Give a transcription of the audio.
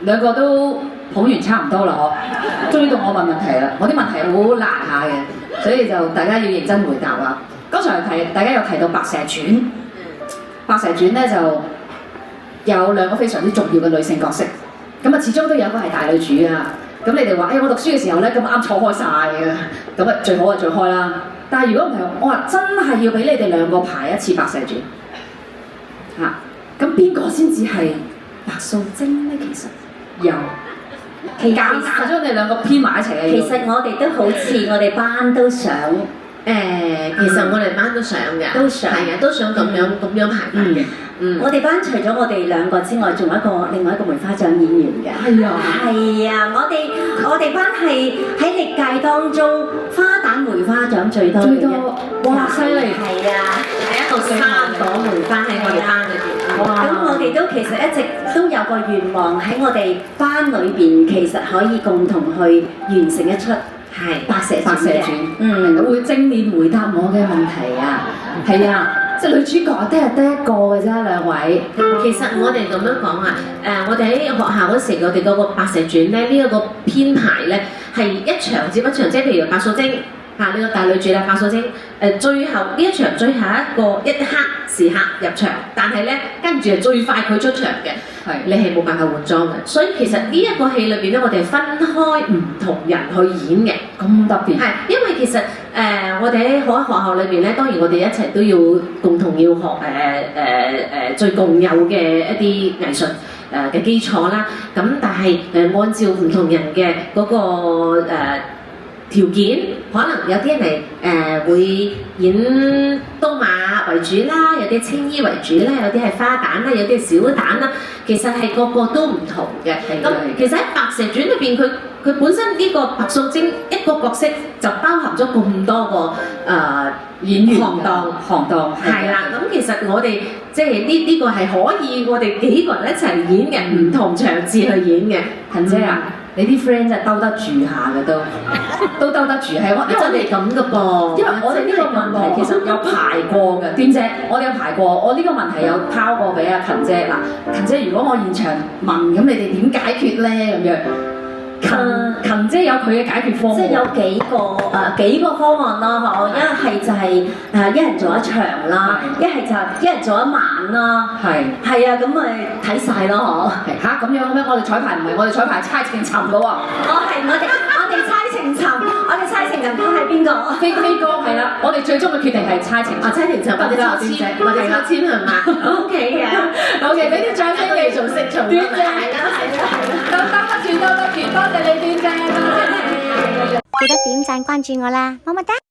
兩個都捧完差唔多啦，終於到我問問題啦。我啲問題好難下嘅，所以就大家要認真回答啊。剛才大家有提到《白蛇傳》，《白蛇傳》咧就有兩個非常之重要嘅女性角色，咁啊始終都有一個係大女主啊。咁你哋話，我讀書嘅時候咧咁啱錯開晒嘅，咁啊最好就最開啦。但係如果唔係，我話真係要俾你哋兩個排一次《白蛇傳》嚇，咁邊個先至係白素貞咧？其實有。夾硬將你兩個編埋一齊嘅。其實我哋都好似我哋班都想，其實我哋班都想嘅，都想係啊，都想咁樣排法嘅。我哋班除咗我哋兩個之外，仲有另外一個梅花獎演員嘅。係啊，係啊，我哋班係喺歷屆當中花旦梅花獎最多嘅。哇！犀利。係啊，係一個花朵梅花喺我哋班裏邊。咁我哋都其實一直都有個願望喺我哋班裏邊，其實可以共同去完成一出係白蛇傳。會正面回答我嘅問題啊。係啊。即係女主角得一個嘅啫，兩位。其實我哋咁樣講啊，我哋喺學校嗰時，我哋嗰個白蛇傳咧，呢一個編排咧係一場接一場，即係譬如白素貞呢個大女主啦，白素貞最後呢一場最後一刻時刻入場，但係咧跟住係最快佢出場嘅，你係冇辦法換裝嘅。所以其實呢一個戲裏邊咧，我哋係分開唔同人去演嘅，咁特別。係因為其實我哋喺學校裏邊咧，當然我哋一齊都要共同要學最共有嘅一啲藝術嘅基礎啦。咁但係按照唔同人嘅嗰個條件，可能有啲人係會演刀馬為主啦，有啲青衣為主啦，有啲係花旦啦，有啲係小旦啦。其實係個個都唔同嘅。咁其實喺《白蛇傳》裏邊，佢本身呢個白素貞一個角色就包含咗咁多個演員行當係啦。咁其實我哋即係呢個係可以我哋幾個人一齊演嘅，唔同場次去演嘅。芹姐啊！你啲 friend 真係兜得住下嘅都兜得住，係我因為我哋咁嘅噃，因為我哋呢個問題其實有排過嘅，端姐，我哋有排過，我呢個問題有拋過俾阿芹姐嗱，芹姐如果我現場問咁，你哋點解決咧咁樣？芹姐有佢嘅解決方案，即係有幾個方案啦，嗬！一係就係一人做一場啦，一係就一人做一晚啦，係啊，咁咪睇晒咯，嗬！嚇咁樣咩？我哋彩排唔係，我哋彩排猜情尋嘅喎。我哋猜情尋，我哋猜情尋睇係邊個？飛哥係啦，我哋最終嘅決定係猜情尋。猜情尋或者抽籤，或者抽籤係嘛？OK 嘅，OK，俾啲掌聲你做識做。端姐，兜得住，多謝你端姐，多謝你。記得點讚關注我啦，麼麼噠！